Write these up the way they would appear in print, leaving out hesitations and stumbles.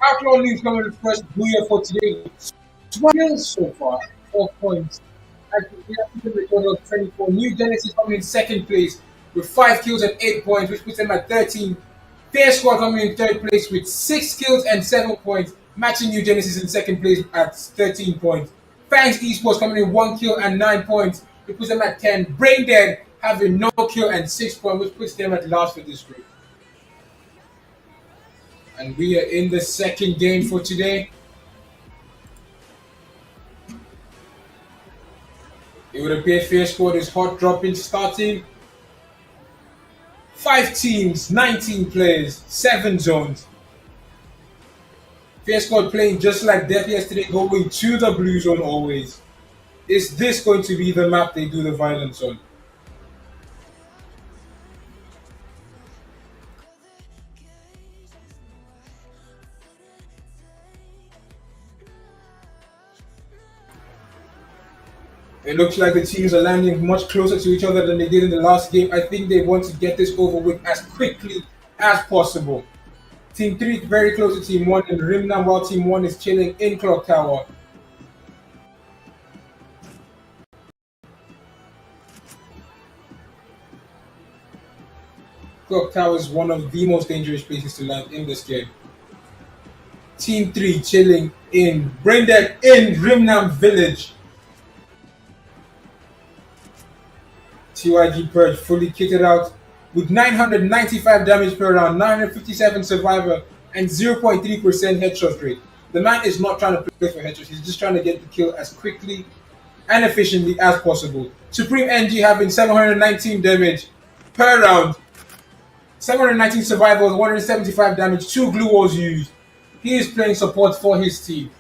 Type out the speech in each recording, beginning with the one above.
Outlaw League's coming with first booyah for today. 12 kills so far, 4 points. And we have to give a total of 24. New Genesis coming in second place with 5 kills and 8 points, which puts them at 13. Fair Squad coming in third place with 6 kills and 7 points, matching New Genesis in second place at 13 points. Fangs Esports coming in 1 kill and 9 points, which puts them at 10. Brain Dead having no kill and 6 points, which puts them at last for this group. And we are in the second game for today. It would appear Fair Squad is hot dropping starting. 5 teams, 19 players, 7 zones. Fair Squad playing just like Death yesterday, going to the blue zone always. Is this going to be the map they do the violence on? It looks like the teams are landing much closer to each other than they did in the last game. I think they want to get this over with as quickly as possible. Team 3 very close to Team 1 in Rimnam, while Team 1 is chilling in Clock Tower. Clock Tower is one of the most dangerous places to land in this game. Team 3 chilling in Braindead in Rimnam Village. TYG Purge fully kitted out with 995 damage per round, 957 survivor, and 0.3% headshot rate. The man is not trying to play for headshots, he's just trying to get the kill as quickly and efficiently as possible. Supreme NG having 719 damage per round, 719 survival, 175 damage, 2 glue walls used. He is playing support for his team.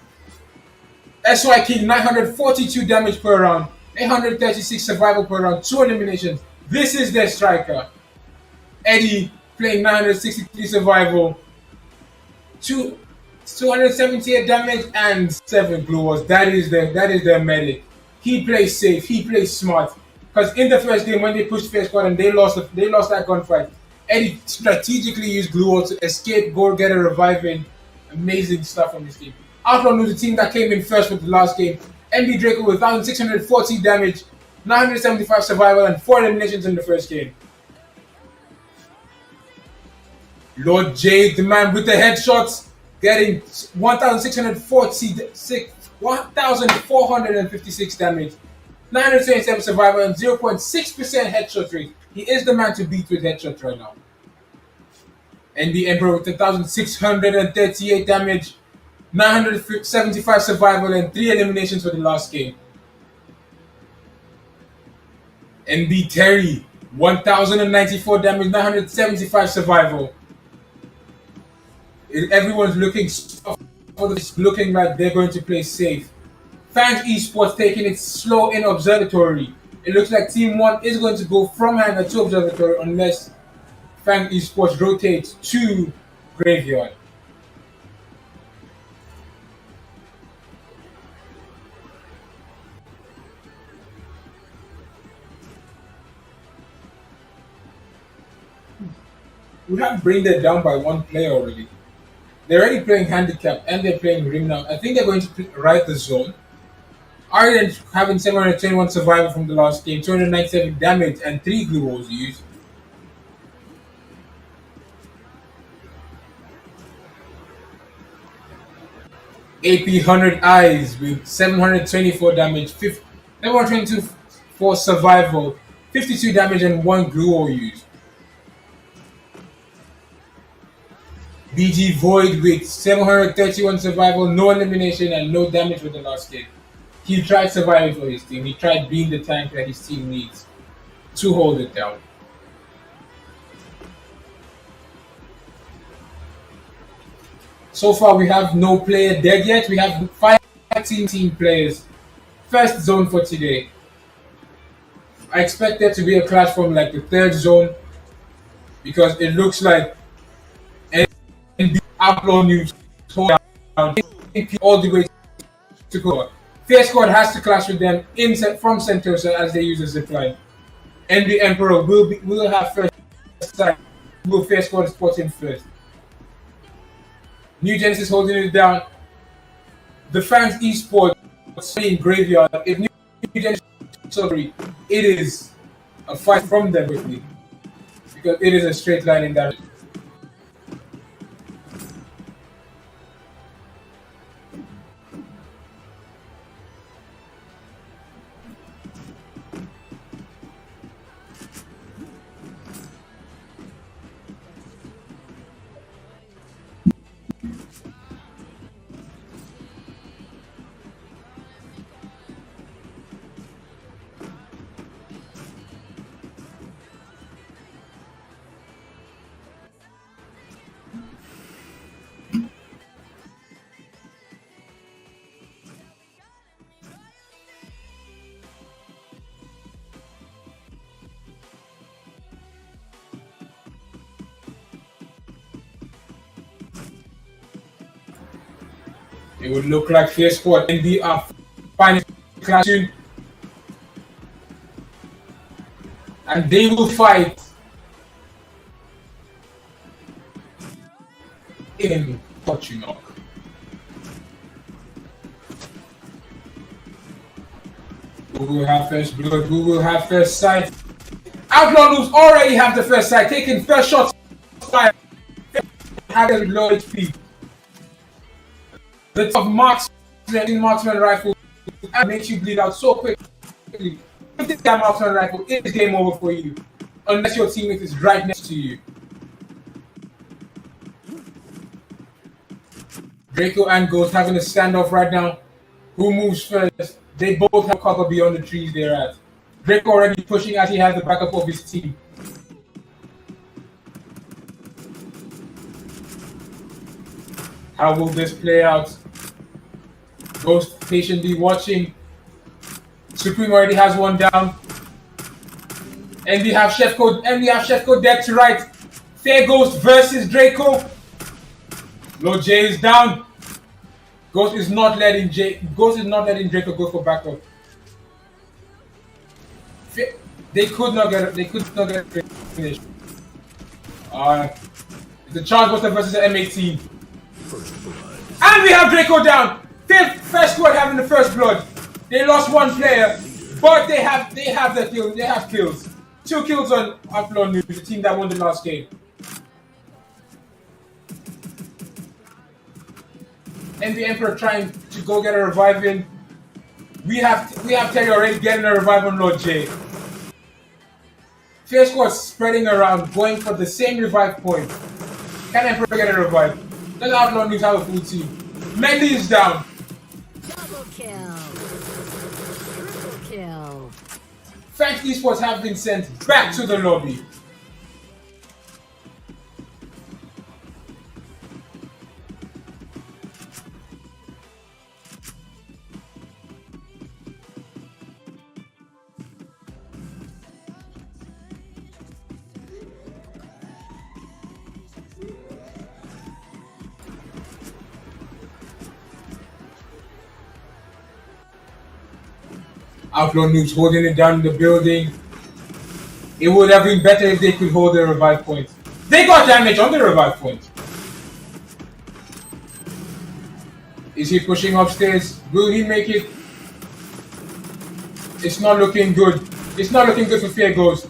SY King 942 damage per round, 836 survival per round, 2 eliminations. This is their striker. Eddie playing 963 survival, 278 damage, and 7 glue walls. That is their medic. He plays safe. He plays smart. Because in the first game when they pushed Fair Squad and they lost that gunfight, Eddie strategically used glue walls to escape, go get a reviving. Amazing stuff from this team. Outlaw knew the team that came in first with the last game. MB Draco with 1,640 damage, 975 survival, and 4 eliminations in the first game. Lord Jade, the man with the headshots, getting 1,456 damage, 927 survival, and 0.6% headshot rate. He is the man to beat with headshots right now. NB Emperor with 1,638 damage, 975 survival, and 3 eliminations for the last game. NB Terry, 1,094 damage, 975 survival. Everyone's looking looking like they're going to play safe. Fangs Esports taking it slow in observatory. It looks like Team 1 is going to go from hangar to observatory unless Fangs Esports rotates to graveyard. We have Brain Dead down by 1 player already. They're already playing handicap and they're playing ring now. I think they're going to ride the zone. Arden having 721 survival from the last game, 297 damage, and 3 glue walls used. AP 100 Eyes with 724 damage, 722 for survival, 52 damage, and 1 glue wall used. BG Void with 731 survival, no elimination, and no damage with the last game. He tried surviving for his team. He tried being the tank that his team needs to hold it down. So far, we have no player dead yet. We have 5 team players. First zone for today. I expect there to be a clash from like the 3rd zone because it looks like Outlaw News all the way to go. Fair Squad has to clash with them from Sentosa as they use a zipline. And the Emperor will have first time. Will Fair Squad spot him first. New Genesis holding it down. The fans esports in graveyard. If New Genesis sorry, it is a fight from them quickly. Because it is a straight line in that. It would look like Fierce Squad in the final clash soon. And they will fight in Touchinok. Who will have first blood? Who will have first sight? Outlaw Loops already have the first sight, taking first shots. Fire. Have a low HP. The tough marksman rifle makes you bleed out so quickly. If that marksman rifle, it's game over for you. Unless your teammate is right next to you. Draco and Ghost having a standoff right now. Who moves first? They both have cover beyond the trees they're at. Draco already pushing as he has the backup of his team. How will this play out? Ghost patiently watching. Supreme already has one down. And we have Chef Code dead to right. Fair Ghost versus Draco. Lord J is down. Ghost is not letting Draco go for backup. They could not get it finished. The Chargebuster versus the M18. And we have Draco down. First squad having the first blood. They lost one player, but they have the kill. They have kills. 2 kills on Outlaw News, the team that won the last game. And the Emperor trying to go get a revive in. We have Terry already getting a revive on Lord J. Fair squad spreading around, going for the same revive point. Can Emperor get a revive? Let Outlaw News have a full team. Mendy is down. Double kill. Triple kill. French esports have been sent back to the lobby. Outlaw Noobs holding it down in the building. It would have been better if they could hold the revive point. They got damage on the revive point. Is he pushing upstairs? Will he make it? It's not looking good. It's not looking good for Fear Ghost.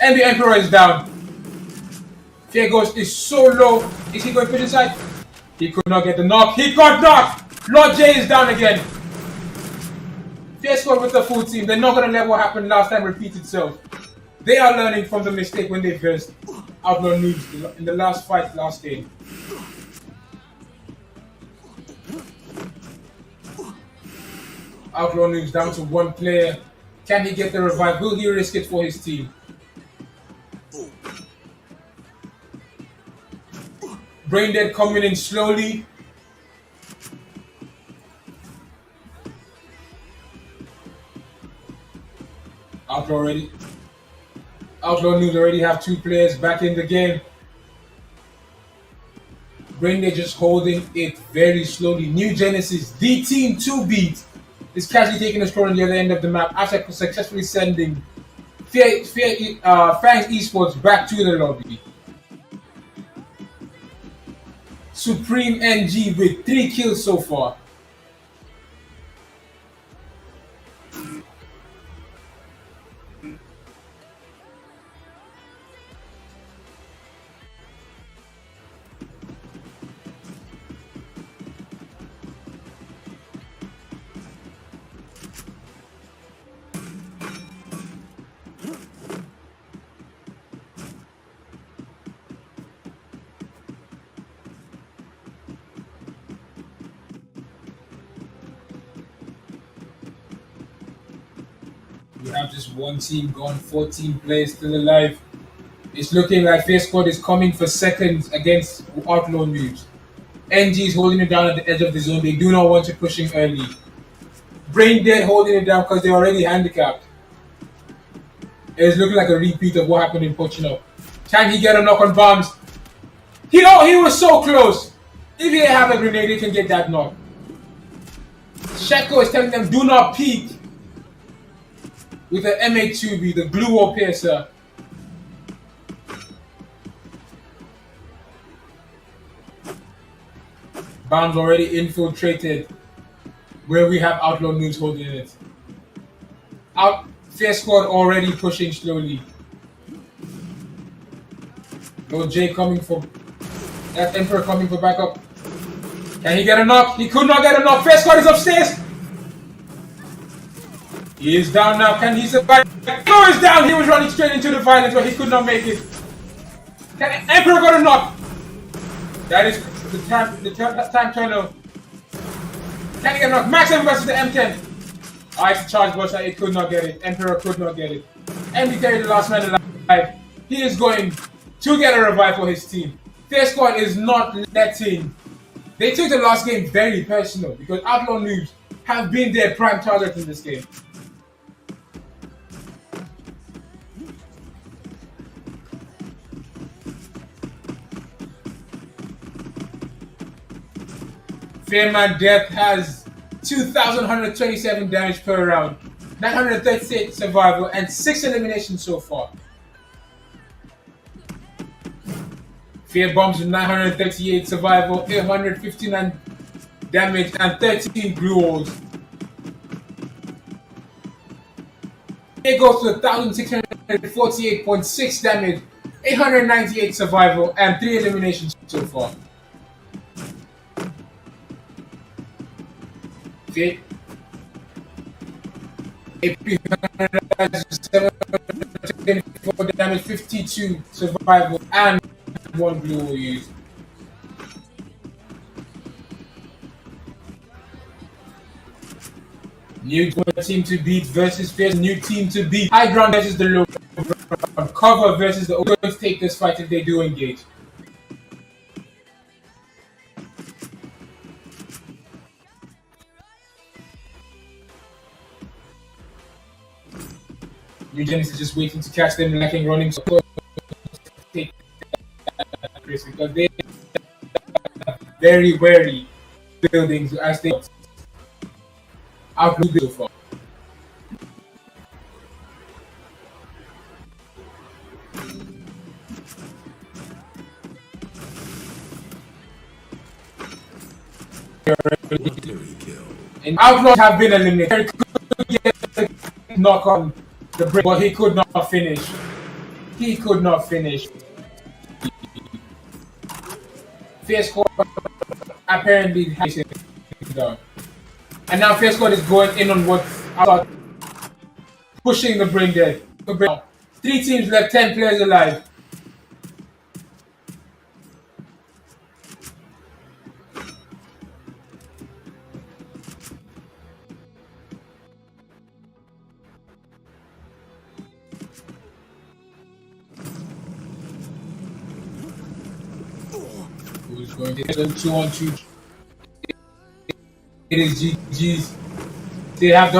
And the Emperor is down. Fear Ghost is so low. Is he going to push inside? He could not get the knock. He got knocked! Lord J is down again. Fair squad with the full team. They're not going to let what happened last time repeat itself. They are learning from the mistake when they versed Outlaw Noobs in the last fight last game. Outlaw Noobs down to 1 player. Can he get the revive? Will he risk it for his team? Braindead coming in slowly. Outlaw News already have 2 players back in the game. Braindead just holding it very slowly. New Genesis, the team to beat, is casually taking a score on the other end of the map after successfully sending Fangs Esports back to the lobby. Supreme NG with 3 kills so far. We have just one team gone, 14 players still alive. It's looking like Fair Squad is coming for seconds against Outlaw News. NG is holding it down at the edge of the zone. They do not want to push in early. Brain Dead holding it down because they're already handicapped. It's looking like a repeat of what happened in Pochino. Can he get a knock on bombs? He was so close. If he have a grenade, he can get that knock. Sheko is telling them, do not peek. With the MA2B, the glue wall piercer. Bombs already infiltrated where we have Outlaw News holding it. Fair Squad already pushing slowly. Lord J coming for that Emperor coming for backup. Can he get a knock? He could not get a knock. Fair Squad is upstairs. He is down now. Can he survive? No, he's down. He was running straight into the violence, but he could not make it. Can Emperor got a knock? That is the tank tunnel. Can he get a knock? Maxim versus the M10. Ice charge buster. It could not get it. Emperor could not get it. MD carried the last man alive. He is going to get a revive for his team. Fair Squad is not letting. They took the last game very personal because Outlaw News have been their prime target in this game. Fairman Death has 2,127 damage per round, 938 survival, and 6 eliminations so far. Fear Bombs with 938 survival, 859 damage, and 13 glue walls. It goes to 1,648.6 damage, 898 survival, and 3 eliminations so far. Okay. 724 damage, 52 survival, and 1 glue will use. New team to beat versus Fierce. New team to beat. High ground versus the low ground. Cover versus the going to take this fight if they do engage. New Genesis is just waiting to catch them lacking running, so take that risk because they are very wary buildings as they outlook so far. And Outlaws have been eliminated. Knock on the break, but he could not finish. He could not finish. Fair Squad apparently has it down. And now Fair Squad is going in on what's out, pushing the Brain Dead. 3 teams left, 10 players alive. Who's going to get 2-on-2? It is GG's. They have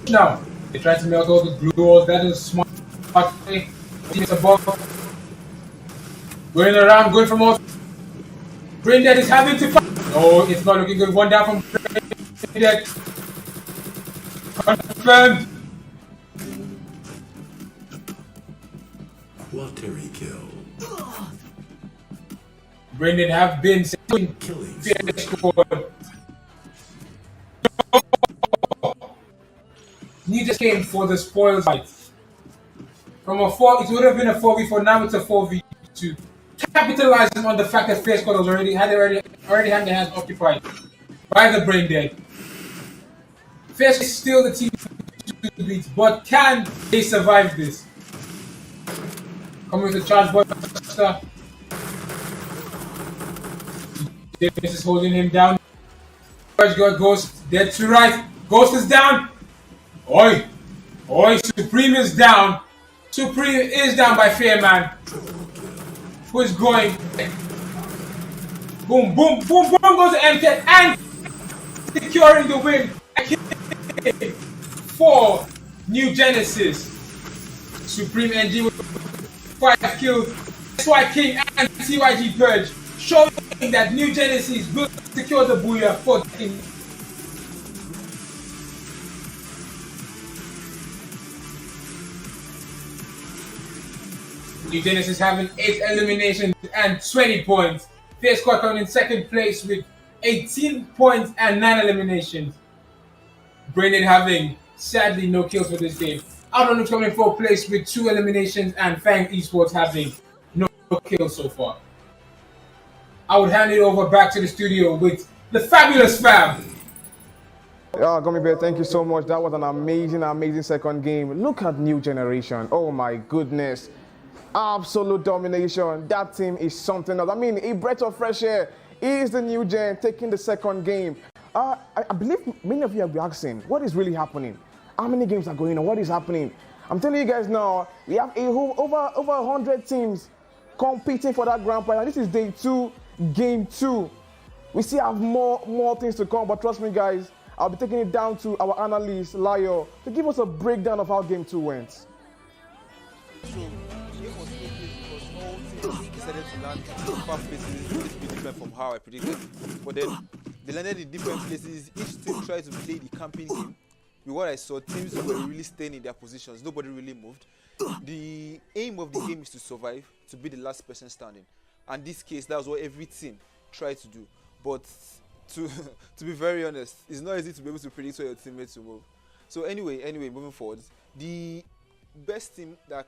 now. They try to melt all the glue walls. That is smart play. It's a ball. Going around, going from all. Brain Dead is having to fight. Oh, it's not looking good. One down from Brain Dead. Confirmed. Watery kill. Brain Dead have been Fair squad. He just came for the spoils fight. From a 4, it would have been a 4v4, now it's a 4v2. Capitalizing on the fact that Fair Squad was already had their hands occupied by the brain dead. Fair Squad is still the team to beat, but can they survive this? Coming with the charge buster. Davis is holding him down. Ghost dead to right. Ghost is down. Oi! Oi! Supreme is down. Supreme is down by Fairman. Who is going? Boom, boom, boom, boom goes the MK and securing the win for New Genesis. Supreme NG with 5 kills. SY King and CYG Purge showing that New Genesis will secure the booyah for the team. New Genesis having 8 eliminations and 20 points. Fair Squad coming in second place with 18 points and 9 eliminations. Braindead having sadly no kills for this game. Outrunner's coming in 4th place with 2 eliminations and Fang Esports having no kills so far. I would hand it over back to the studio with the fabulous Fab. Yeah, Gummy Bear, thank you so much. That was an amazing second game. Look at New Generation. Oh my goodness. Absolute domination. That team is something else. I mean, a breath of fresh air. Is the New Gen taking the second game? I believe many of you have been asking, what is really happening? How many games are going on? What is happening? I'm telling you guys now, we have over 100 teams competing for that grand prize. And this is day 2, game 2. We still have more things to come, but trust me, guys, I'll be taking it down to our analyst, Lyo, to give us a breakdown of how game 2 went. Decided to land in fast places, a little bit different from how I predicted. But then they landed in different places. Each team tried to play the camping game. With what I saw, teams were really staying in their positions. Nobody really moved. The aim of the game is to survive, to be the last person standing. And in this case, that's what every team tried to do. But to be very honest, it's not easy to be able to predict where your teammates will move. So anyway, moving forward, the best team that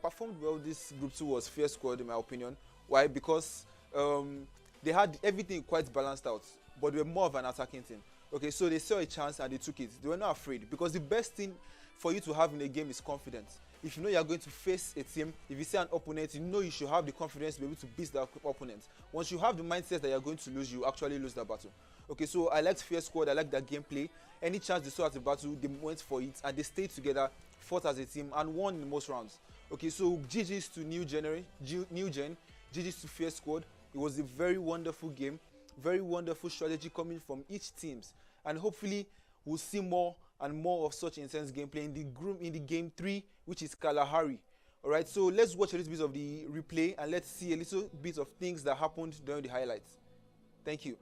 performed well this group 2 was Fair Squad, in my opinion. Why? Because they had everything quite balanced out, but they were more of an attacking team. Okay, so they saw a chance and they took it. They were not afraid, because the best thing for you to have in a game is confidence. If you know you're going to face a team, if you see an opponent, you know you should have the confidence to be able to beat that opponent. Once you have the mindset that you're going to lose, you actually lose that battle. Okay, so I liked Fair Squad, I liked their gameplay. Any chance they saw at the battle, they went for it, and they stayed together, fought as a team, and won in most rounds. Okay, so GG's to New Gen, GG's to Fair Squad. It was a very wonderful game, very wonderful strategy coming from each teams, and hopefully we'll see more and more of such intense gameplay in the game 3, which is Kalahari. All right, so let's watch a little bit of the replay and let's see a little bit of things that happened during the highlights. Thank you.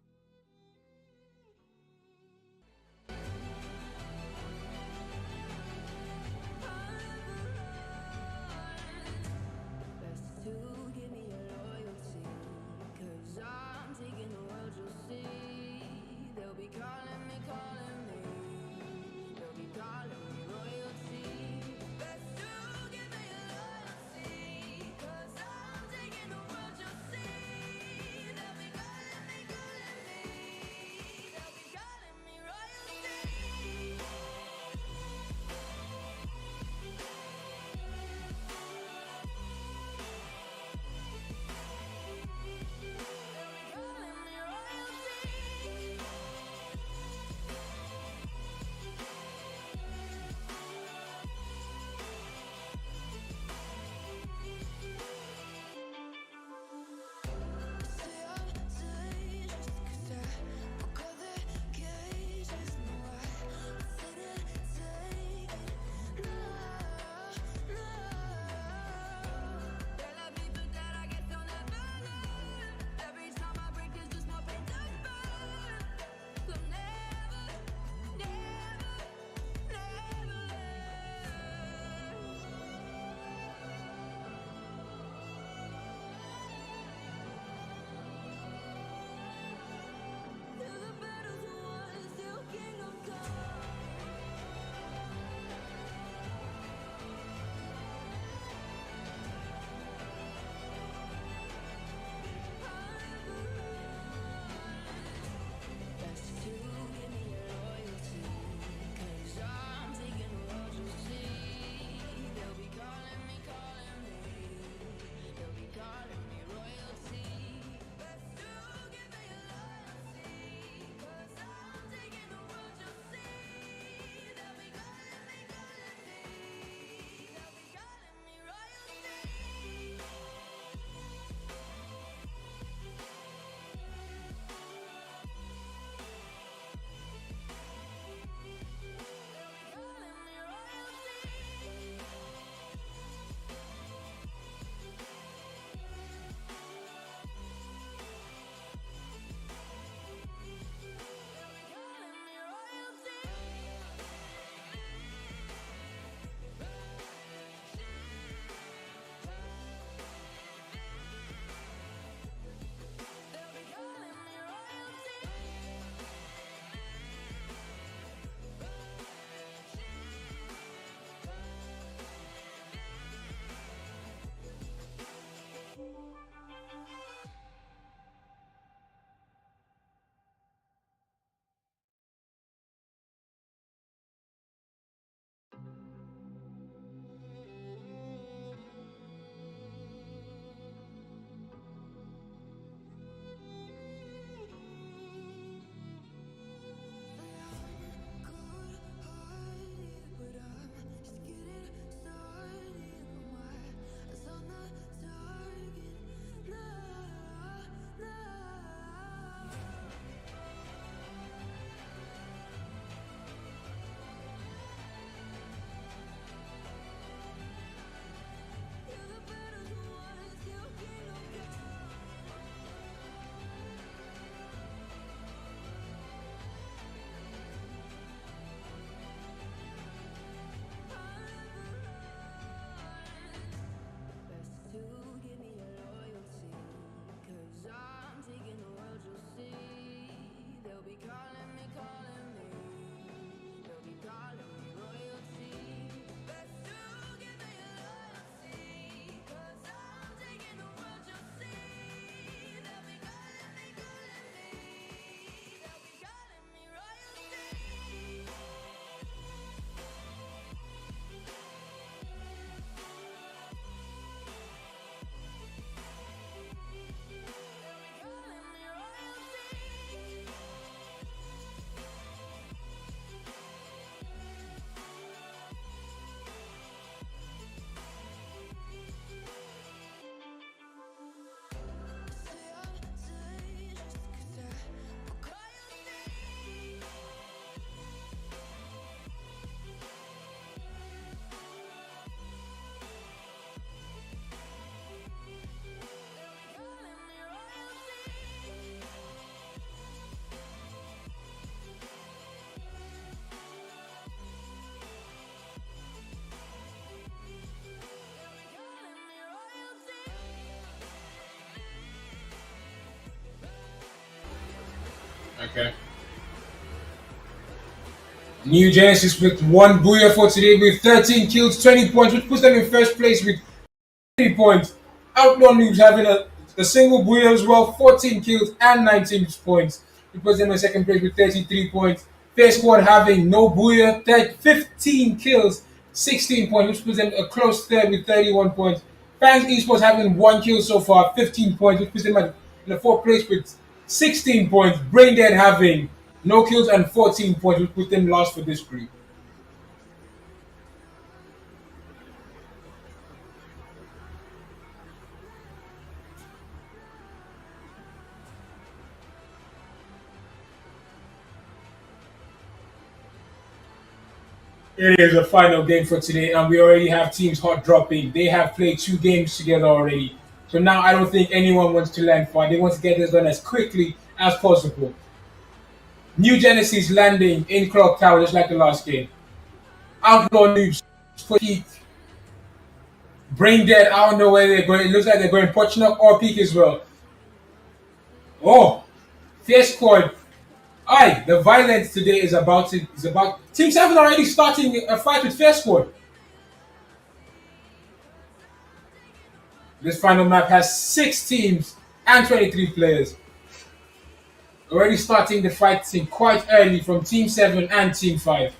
Okay. New Genesis with one booyah for today with 13 kills, 20 points, which puts them in first place with 3 points. Outlaw Noobs having a single booyah as well, 14 kills and 19 points. Which puts them in second place with 33 points. Fair Squad having no booyah, 15 kills, 16 points, which puts them a close third with 31 points. Fans Esports having 1 kill so far, 15 points, which puts them in the fourth place with 16 points. Braindead having no kills and 14 points, which put them last for this group. It is a final game for today, and we already have teams hot dropping. They have played 2 games together already. So now I don't think anyone wants to land far. They want to get this done as quickly as possible. New Genesis landing in Clock Tower just like the last game. Outlaw Noobs for Peak. Brain Dead, I don't know where they're going. It looks like they're going Pochnock or Peak as well. Oh, Fair Squad. Aye, the violence today is about Team 7 already starting a fight with Fair Squad. This final map has 6 teams and 23 players. Already starting the fighting quite early from Team 7 and Team 5.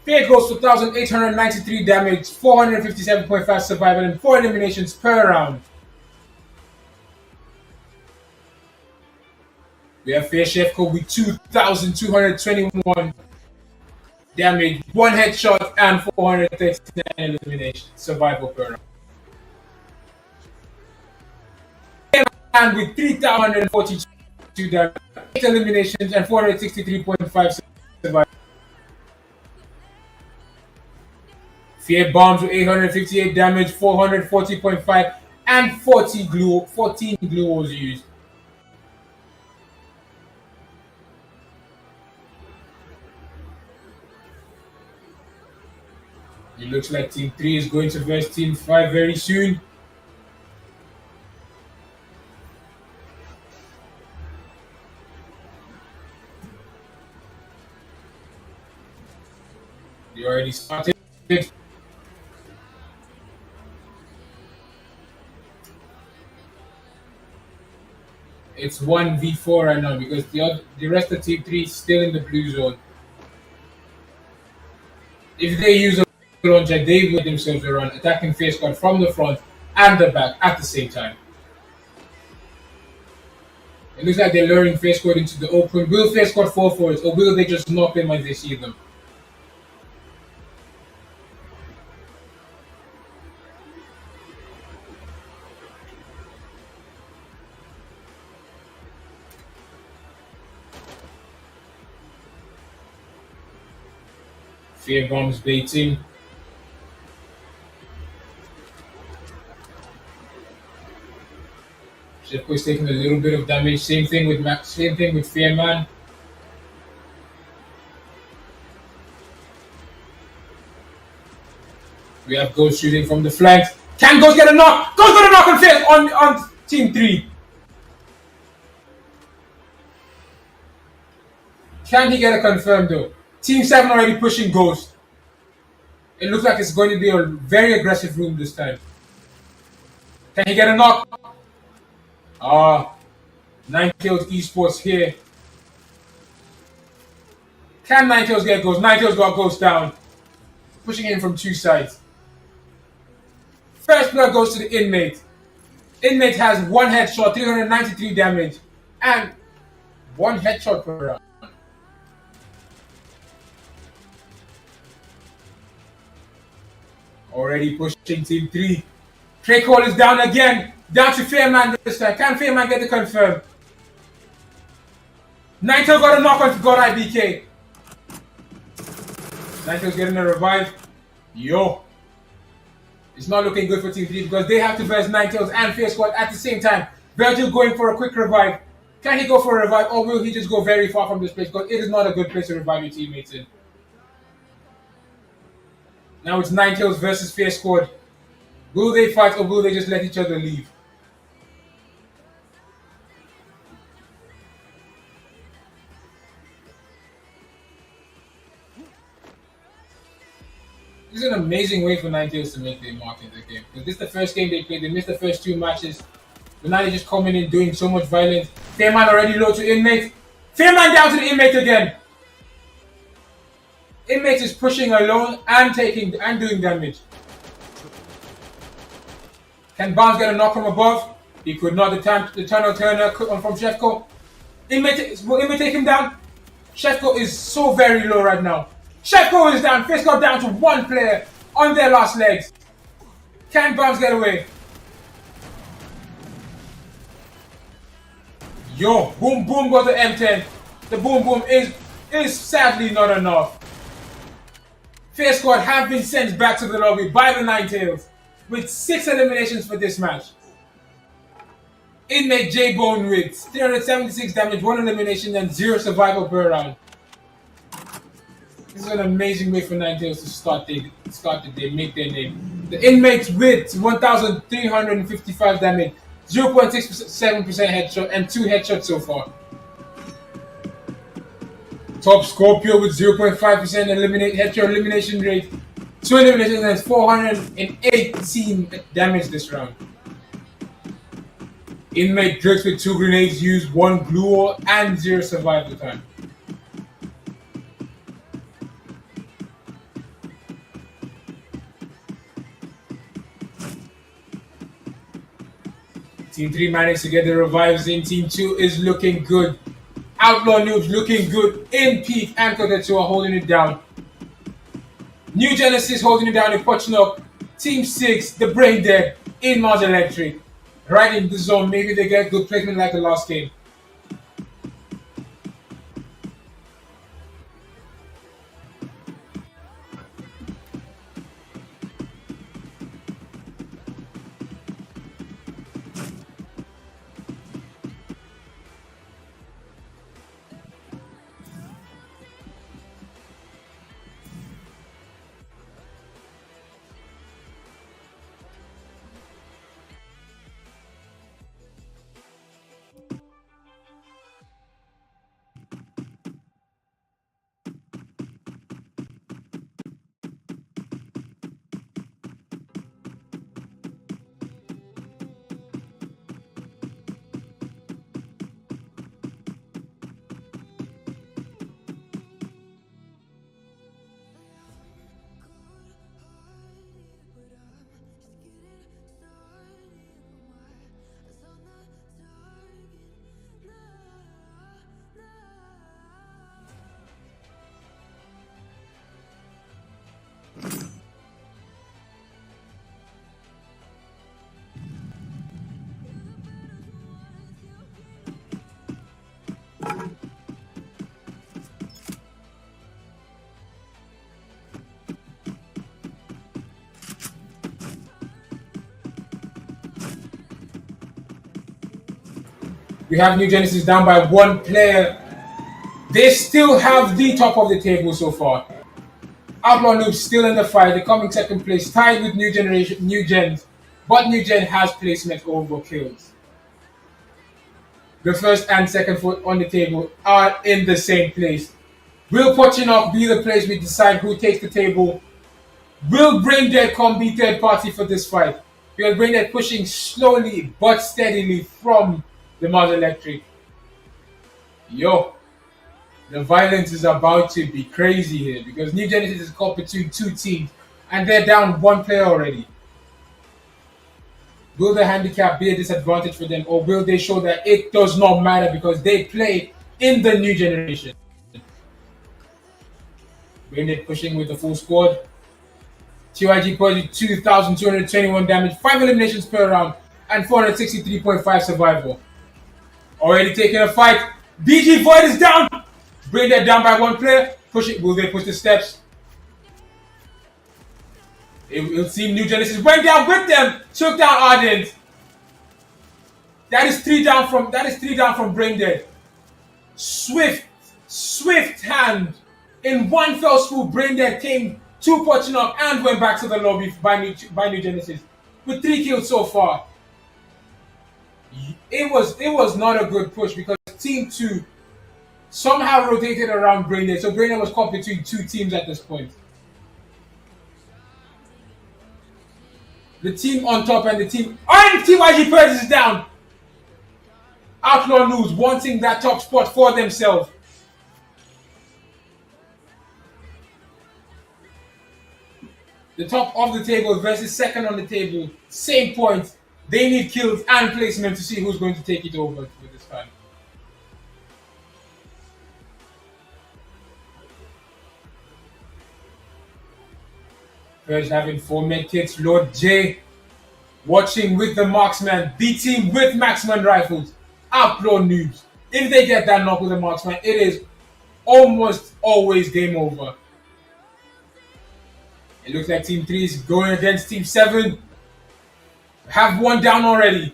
Fair goes to 1,893 damage, 457.5 survival, and 4 eliminations per round. We have Fair Chef Code with 2,221 damage, 1 headshot, and 439 eliminations survival per round. And with 3,142 damage, 8 eliminations, and 463.5 survival. Fear Bombs with 858 damage, 440.5, and 14 glue was used. It looks like Team 3 is going to verse Team 5 very soon. They already started. It's 1v4 right now because the rest of Team 3 is still in the blue zone. If they use a launcher, they will themselves around, attacking Fair Squad from the front and the back at the same time. It looks like they're luring Fair Squad into the open. Will Fair Squad fall for it, or will they just knock them as they see them? Fear Bombs baiting. Shepko is taking a little bit of damage. Same thing with Fearman. We have Ghost shooting from the flanks. Can Ghost get a knock? Ghost got a knock on Fair on Team 3. Can he get a confirm though? Team 7 already pushing Ghost. It looks like it's going to be a very aggressive room this time. Can he get a knock? 9 kills esports here. Can 9 kills get Ghost? 9 kills got Ghost down. Pushing in from 2 sides. First blood goes to the inmate. Inmate has 1 headshot, 393 damage, and 1 headshot per round. Already pushing Team 3. Drake Hall is down again. Down to Fairman this time. Can Fairman get the confirm? Ninetales got a knock on God IBK. Ninetales getting a revive. Yo. It's not looking good for Team 3 because they have to verse Ninetales and Fair Squad at the same time. Virgil going for a quick revive. Can he go for a revive or will he just go very far from this place? Because it is not a good place to revive your teammates in. Now it's Ninetales versus Fear Squad. Will they fight or will they just let each other leave? This is an amazing way for Ninetales to make their mark in the game. Because this is the first game they played. They missed the first 2 matches. But now they're just coming in doing so much violence. Fairman already low to Inmate. Fairman down to the Inmate again. Inmate is pushing alone and doing damage. Can Barnes get a knock from above? He could not. The tunnel turner from Shefko. Will Inmate take him down? Shefko is so very low right now. Shefko is down. Fist got down to 1 player on their last legs. Can Barnes get away? Yo, boom boom got the M10. The boom boom is sadly not enough. Fear Squad have been sent back to the lobby by the Ninetales with 6 eliminations for this match. Inmate J-Bone with 376 damage, 1 elimination, and 0 survival per round. This is an amazing way for Ninetales to start the day, make their name. The Inmates with 1,355 damage, 0.67% headshot, and 2 headshots so far. Top Scorpio with 0.5% headshot elimination rate, 2 eliminations, and 418 damage this round. Inmate Drix with 2 grenades used, 1 glue wall, and 0 survival time. Team 3 managed to get the revives in. Team 2 is looking good. Outlaw Noobs looking good in peak, and Kotetsu are holding it down. New Genesis holding it down in Pochinok. Team 6, the Brain Dead in Mars Electric. Right in the zone, maybe they get good placement like the last game. We have New Genesis down by 1 player. They still have the top of the table so far. Outlaw Noobs still in the fight. They're coming second place, tied with New Gens. But New Gen has placement over kills. The first and second foot on the table are in the same place. Will Pochinok be the place we decide who takes the table? Will Brain Dead come be third party for this fight? Because Brain Dead pushing slowly but steadily from the Mars Electric. Yo, the violence is about to be crazy here because New Genesis is caught between 2 teams and they're down 1 player already. Will the handicap be a disadvantage for them, or will they show that it does not matter because they play in the new generation? Braindead pushing with the full squad. TYG putting 2,221 damage, 5 eliminations per round, and 463.5 survival. Already taking a fight. BG Void is down. Braindead down by 1 player. Push it. Will they push the steps? It seem New Genesis went down with them. Took down Ardent. That is 3 down from Braindead. Swift hand. In one fell swoop, Braindead came two punching up and went back to the lobby by New Genesis with 3 kills so far. It was not a good push because Team 2 somehow rotated around Brainerd, so Brainerd was caught between two teams at this point. The team on top and Team YG Purge is down. Outlaw News wanting that top spot for themselves. The top of the table versus second on the table. Same point. They need kills and placement to see who's going to take it over for this time. Purge having 4 medkits. Lord J watching with the marksman. B team with marksman rifles. Outlaw Noobs. If they get that knock with the marksman, it is almost always game over. It looks like Team 3 is going against Team 7. Have one down already.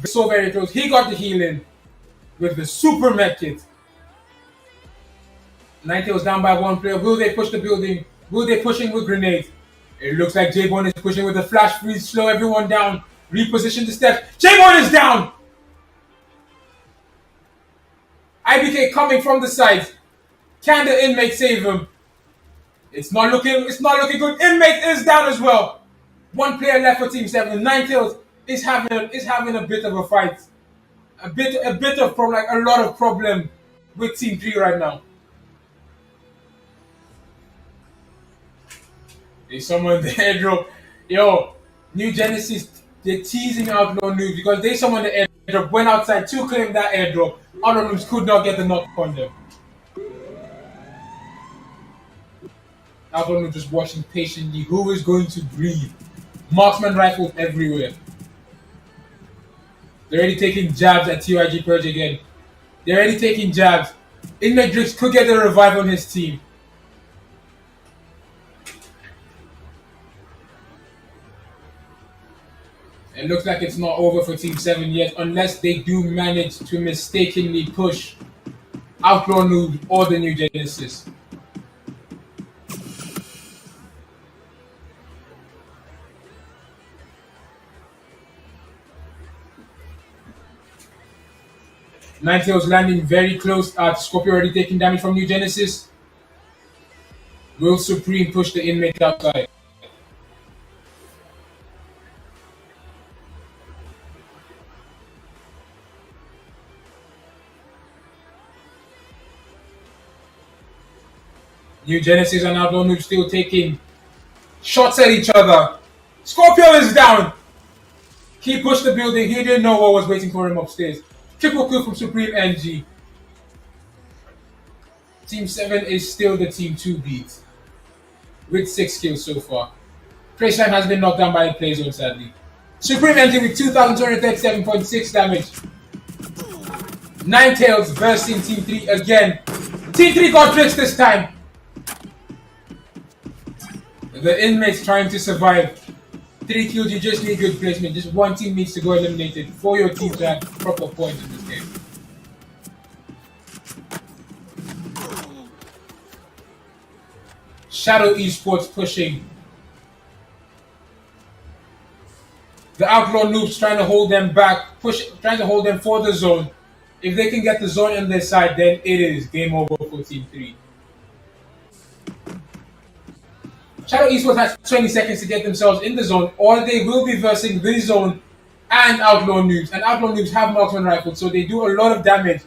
So very close. He got the healing with the super medkit. Ninetales down by 1 player. Will they push the building? Will they push in with grenades? It looks like J-Bone is pushing with the flash freeze. Slow everyone down. Reposition the steps. J-Bone is down! IBK coming from the side. Can the inmate save him? It's not looking good. Inmate is down as well. 1 player left for Team 7. Ninetales is having a bit of a fight. A bit of problem, like a lot of problem with Team 3 right now. They summoned the airdrop. Yo, New Genesis, they're teasing Outlaw Noobs because they summoned the airdrop, went outside to claim that airdrop. Outlaw Noobs could not get the knock on them. Outlaw Noobs just watching patiently. Who is going to breathe? Marksman rifles everywhere. They're already taking jabs at TYG Purge again. They're already taking jabs. Inmate Drix could get the revive on his team. It looks like it's not over for Team 7 yet, unless they do manage to mistakenly push Outlaw Noob or the New Genesis. Ninetales landing very close at Scorpio, already taking damage from New Genesis. Will Supreme push the inmate outside? New Genesis and Outlaw Noob still taking shots at each other. Scorpio is down. He pushed the building. He didn't know what was waiting for him upstairs. Triple kill from Supreme NG. Team 7 is still the Team 2 beat with 6 kills so far. Traceline has been knocked down by the play zone, sadly. Supreme NG with 2,237.6 damage. Ninetales versing Team 3 again. Team 3 got tricks this time. The inmates trying to survive. 3 kills, you just need good placement. Just one team needs to go eliminated for your team to have proper points in this game. Shadow Esports pushing. The Outlaw Noobs trying to hold them back, trying to hold them for the zone. If they can get the zone on their side, then it is game over for Team 3. Shadow Esports has 20 seconds to get themselves in the zone, or they will be versing the zone and Outlaw Noobs. And Outlaw Noobs have marksman rifles, so they do a lot of damage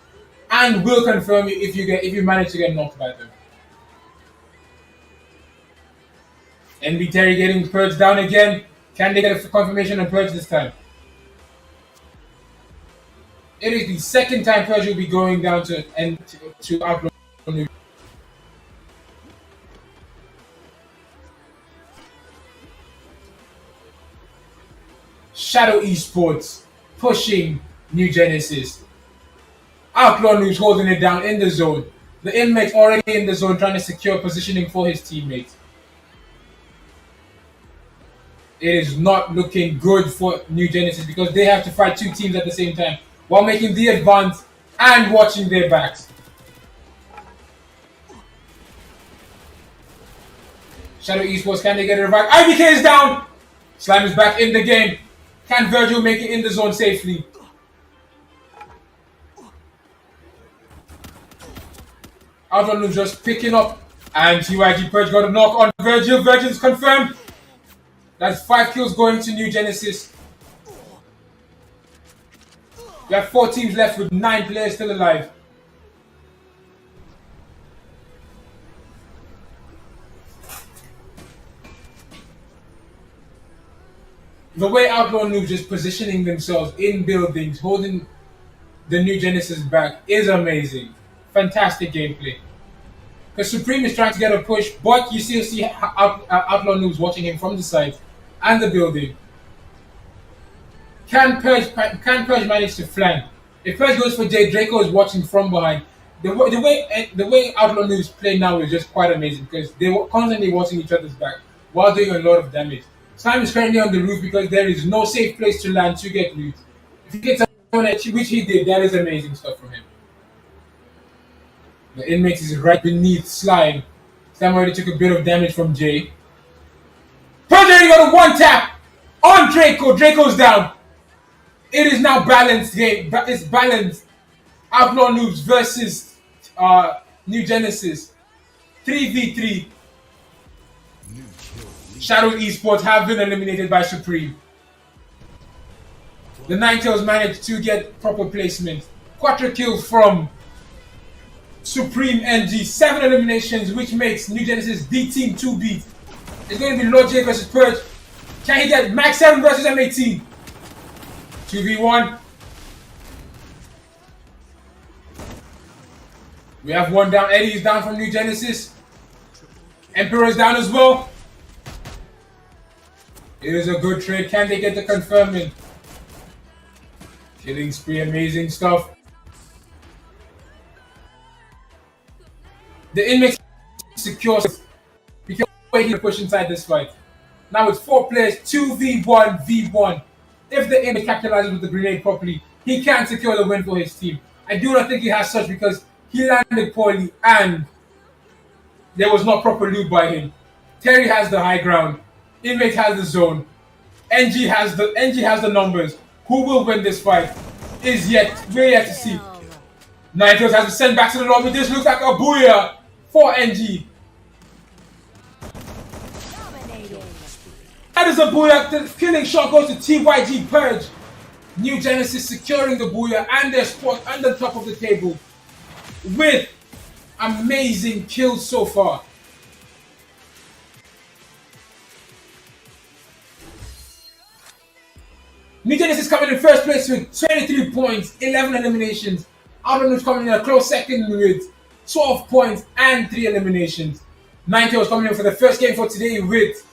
and will confirm you if you manage to get knocked by them. NB Terry getting Purge down again. Can they get a confirmation on Purge this time? It is the second time Purge will be going down to Outlaw Noobs. Shadow Esports pushing New Genesis. Outlaw Noobs holding it down in the zone. The inmate's already in the zone trying to secure positioning for his teammates. It is not looking good for New Genesis because they have to fight 2 teams at the same time while making the advance and watching their backs. Shadow Esports, can they get it right? IBK is down! Slime is back in the game. Can Virgil make it in the zone safely? Outlaw Noobs just picking up. And TYG Purge got a knock on Virgil. Virgil's confirmed. That's 5 kills going to New Genesis. We have 4 teams left with 9 players still alive. The way Outlaw Noobs is positioning themselves in buildings, holding the New Genesis back is amazing. Fantastic gameplay. Because Supreme is trying to get a push, but you still see Outlaw Noobs watching him from the side and the building. Can Purge manage to flank? If Purge goes for Jay, Draco is watching from behind. The way Outlaw Noobs play now is just quite amazing because they were constantly watching each other's back while doing a lot of damage. Slime is currently on the roof because there is no safe place to land to get loot. If he gets someone which he did, that is amazing stuff from him. The inmate is right beneath Slime. Slime already took a bit of damage from Jay. Purge already got a 1-tap on Draco. Draco's down. It is now balanced game. It's balanced. Outlaw Noobs versus New Genesis. 3v3. Shadow Esports have been eliminated by Supreme. The Ninetales managed to get proper placement. 4 kills from Supreme NG. 7 eliminations, which makes New Genesis the team to beat. It's going to be Lord J versus Purge. Can he get Max 7 versus M18? 2v1. We have 1 down. Eddie is down from New Genesis. Emperor is down as well. It is a good trade. Can they get the confirming? Killing spree, amazing stuff. The inmates secure because he can push inside this fight. Now it's 4 players, 2v1 v1. If the inmate capitalizes with the grenade properly, he can secure the win for his team. I do not think he has such because he landed poorly and there was not proper loot by him. Terry has the high ground. Inmate has the zone. NG has the numbers. Who will win this fight? We're yet to see. Ninetales has to send back to the lobby. This looks like a booyah for NG. That is a booyah. The killing shot goes to TYG Purge. New Genesis securing the booyah and their spot on the top of the table with amazing kills so far. New Genesis coming in first place with 23 points, 11 eliminations. Outlaw Noobs coming in a close second with 12 points and 3 eliminations. Ninetales coming in for the first game for today with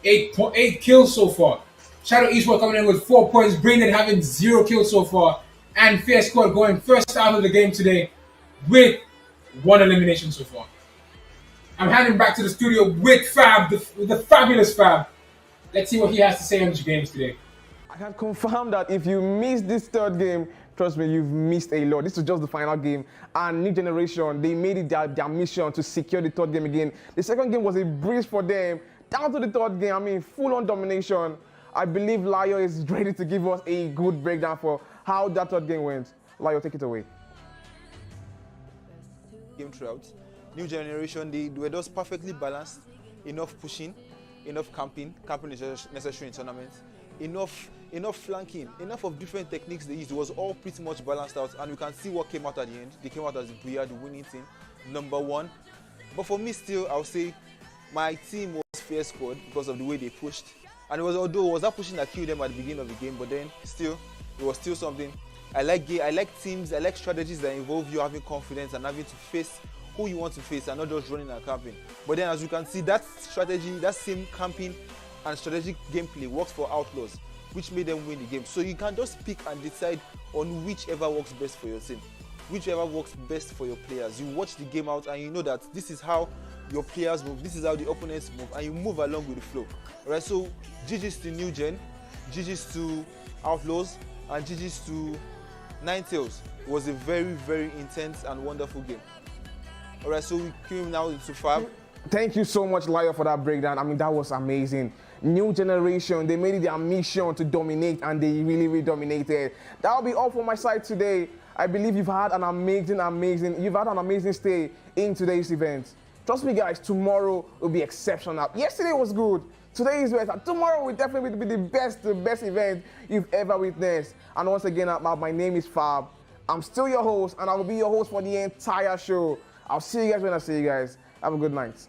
8 kills so far. Shadow Esports coming in with 4 points. Braindead having 0 kills so far. And Fierce Squad going first out of the game today with 1 elimination so far. I'm handing back to the studio with Fab, the fabulous Fab. Let's see what he has to say on the games today. I can confirm that if you miss this 3rd game, trust me, you've missed a lot. This was just the final game. And New Generation, they made it their mission to secure the 3rd game again. The 2nd game was a breeze for them. Down to the 3rd game, I mean, full-on domination. I believe Lyo is ready to give us a good breakdown for how that 3rd game went. Lyo, take it away. Game throughout. New Generation, they were just perfectly balanced. Enough pushing, enough camping. Camping is necessary in tournaments. Enough flanking, enough of different techniques they used. It was all pretty much balanced out, and you can see what came out at the end. They came out as the winning team, #1. But for me, still, I'll say my team was Fierce Squad because of the way they pushed. And although it was that pushing that killed them at the beginning of the game, but then still, it was still something. I like teams, I like strategies that involve you having confidence and having to face who you want to face and not just running and camping. But then as you can see, that strategy, that same camping and strategic gameplay works for Outlaws, which made them win the game. So you can just pick and decide on whichever works best for your team, whichever works best for your players. You watch the game out and you know that this is how your players move, this is how the opponents move, and you move along with the flow. Alright, so GG's to New Gen, GG's to Outlaws, and GG's to Ninetales. It was a very, very intense and wonderful game. Alright, so we came now into Fab. Thank you so much, Lyle, for that breakdown. I mean, that was amazing. New generation, they made it their mission to dominate, and they really, really dominated. That'll be all from my side today. I believe you've had an amazing stay in today's event. Trust me, guys, tomorrow will be exceptional. Yesterday was good. Today is better. Tomorrow will definitely be the best event you've ever witnessed. And once again, my name is Fab. I'm still your host, and I will be your host for the entire show. I'll see you guys when I see you guys. Have a good night.